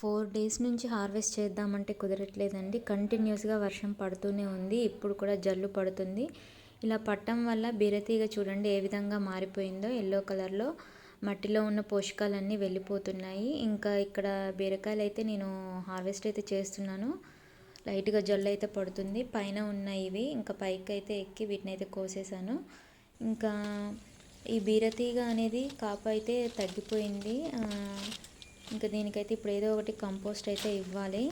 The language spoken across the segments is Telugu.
4 డేస్ నుంచి హార్వెస్ట్ చేద్దామంటే కుదరట్లేదండి. కంటిన్యూస్‌గా వర్షం పడుతూనే ఉంది. ఇప్పుడు కూడా జల్లు పడుతుంది. ఇలా పడటం వల్ల బీరతీగ చూడండి ఏ విధంగా మారిపోయిందో యెల్లో కలర్‌లో. మట్టిలో ఉన్న పోషకాలన్నీ వెళ్ళిపోతున్నాయి. ఇంకా ఇక్కడ బీరకాయలైతే నేను హార్వెస్ట్ అయితే చేస్తున్నాను. లైట్‌గా జల్లయితే పడుతుంది. పైన ఉన్నాయి ఇవి. ఇంకా పైకైతే ఎక్కి వీటినైతే కోసేసాను. ఇంకా ఈ బీరతీగ అనేది కాపు అయితే తగ్గిపోయింది. ఇంకా దీనికైతే ఇప్పుడు ఏదో ఒకటి కంపోస్ట్ అయితే ఇవ్వాలి.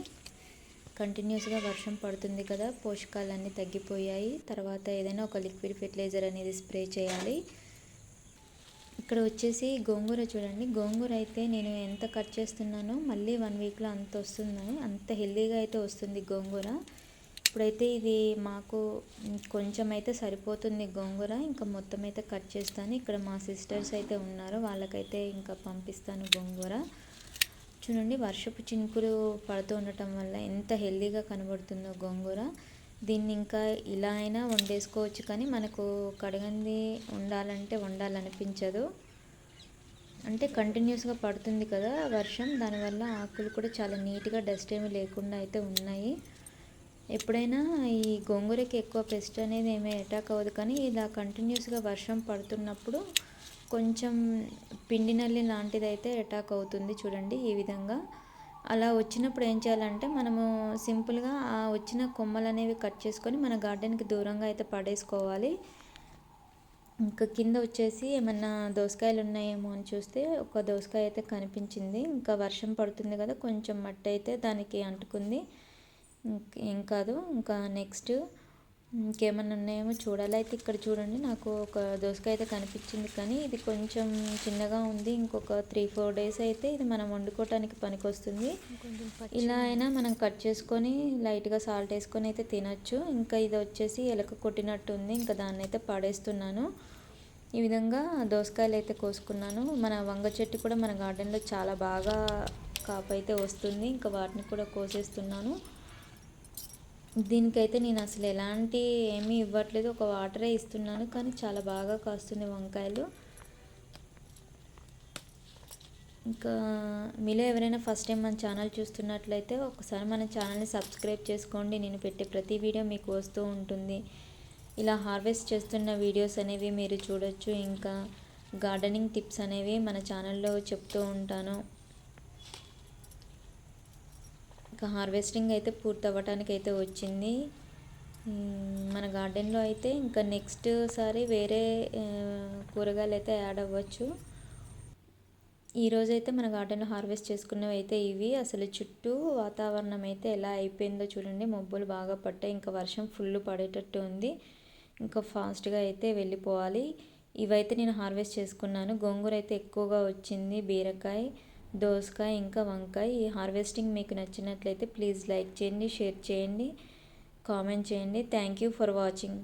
కంటిన్యూస్గా వర్షం పడుతుంది కదా, పోషకాలన్నీ తగ్గిపోయాయి. తర్వాత ఏదైనా ఒక లిక్విడ్ ఫెర్టిలైజర్ అనేది స్ప్రే చేయాలి. ఇక్కడ వచ్చేసి గోంగూర చూడండి. గోంగూర అయితే నేను ఎంత కట్ చేస్తున్నానో మళ్ళీ 1 వీక్లో అంత వస్తుంది. అంత హెల్దీగా అయితే వస్తుంది గోంగూర. ఇప్పుడైతే ఇది మాకు కొంచెం అయితే సరిపోతుంది గోంగూర. ఇంకా మొత్తం అయితే కట్ చేస్తాను. ఇక్కడ మా సిస్టర్స్ అయితే ఉన్నారు, వాళ్ళకైతే ఇంకా పంపిస్తాను గోంగూర. చూడండి వర్షపు చినుకులు పడుతూ ఉండటం వల్ల ఎంత హెల్దీగా కనబడుతుందో గోంగూర. దీన్ని ఇంకా ఇలా అయినా వండేసుకోవచ్చు, కానీ మనకు కడగంది వండాలనిపించదు. అంటే కంటిన్యూస్గా పడుతుంది కదా వర్షం, దానివల్ల ఆకులు కూడా చాలా నీట్గా డస్ట్ ఏమీ లేకుండా అయితే ఉన్నాయి. ఎప్పుడైనా ఈ గోంగూరకి ఎక్కువ పెస్ట్ అనేది ఏమీ అటాక్ అవ్వదు, కానీ ఇలా కంటిన్యూస్గా వర్షం పడుతున్నప్పుడు కొంచెం పిండి నల్లి లాంటిది అయితే అటాక్ అవుతుంది. చూడండి ఈ విధంగా. అలా వచ్చినప్పుడు ఏం చేయాలంటే మనము సింపుల్గా ఆ వచ్చిన కొమ్మలు అనేవి కట్ చేసుకొని మన గార్డెన్కి దూరంగా అయితే పడేసుకోవాలి. ఇంకా కింద వచ్చేసి ఏమన్నా దోసకాయలు ఉన్నాయేమో అని చూస్తే ఒక దోసకాయ అయితే కనిపించింది. ఇంకా వర్షం పడుతుంది కదా, కొంచెం మట్టి అయితే దానికి అంటుకుంది. ఏం కాదు. ఇంకా నెక్స్ట్ ఇంకేమన్నా ఉన్నాయేమో చూడాలి. అయితే ఇక్కడ చూడండి నాకు ఒక దోసకాయ అయితే కనిపించింది, కానీ ఇది కొంచెం చిన్నగా ఉంది. ఇంకొక 3-4 డేస్ అయితే ఇది మనం వండుకోవటానికి పనికొస్తుంది. ఇలా అయినా మనం కట్ చేసుకొని లైట్గా సాల్ట్ వేసుకొని అయితే తినచ్చు. ఇంకా ఇది వచ్చేసి ఎలక కొట్టినట్టు ఉంది, ఇంకా దాన్ని అయితే పడేస్తున్నాను. ఈ విధంగా దోసకాయలు అయితే కోసుకున్నాను. మన వంగ చెట్టు కూడా మన గార్డెన్లో చాలా బాగా కాపు అయితే వస్తుంది. ఇంకా వాటిని కూడా కోసేస్తున్నాను. దీనికైతే నేను అసలు ఎలాంటి ఏమీ ఇవ్వట్లేదు, ఒక వాటరే ఇస్తున్నాను, కానీ చాలా బాగా కాస్తుంది వంకాయలు. ఇంకా మీలో ఎవరైనా ఫస్ట్ టైం మన ఛానల్ చూస్తున్నట్లయితే ఒకసారి మన ఛానల్ని సబ్స్క్రైబ్ చేసుకోండి. నేను పెట్టే ప్రతి వీడియో మీకు వస్తూ ఉంటుంది. ఇలా హార్వెస్ట్ చేస్తున్న వీడియోస్ అనేవి మీరు చూడొచ్చు. ఇంకా గార్డెనింగ్ టిప్స్ అనేవి మన ఛానల్లో చెప్తూ ఉంటాను. ఇంకా హార్వెస్టింగ్ అయితే పూర్తి అవ్వటానికి అయితే వచ్చింది మన గార్డెన్లో. అయితే ఇంకా నెక్స్ట్ సారి వేరే కూరగాయలు అయితే యాడ్ అవ్వచ్చు. ఈరోజైతే మన గార్డెన్లో హార్వెస్ట్ చేసుకున్నవి అయితే ఇవి. అసలు చుట్టూ వాతావరణం అయితే ఎలా అయిపోయిందో చూడండి. మబ్బులు బాగా పట్టాయి, ఇంకా వర్షం ఫుల్ పడేటట్టు ఉంది. ఇంకా ఫాస్ట్గా అయితే వెళ్ళిపోవాలి. ఇవైతే నేను హార్వెస్ట్ చేసుకున్నాను. గోంగూర అయితే ఎక్కువగా వచ్చింది, బీరకాయ, దోసకాయ, ఇంకా వంకాయ. ఈ హార్వెస్టింగ్ మీకు నచ్చినట్లయితే ప్లీజ్ లైక్ చేయండి, షేర్ చేయండి, కామెంట్ చేయండి. Thank you for watching.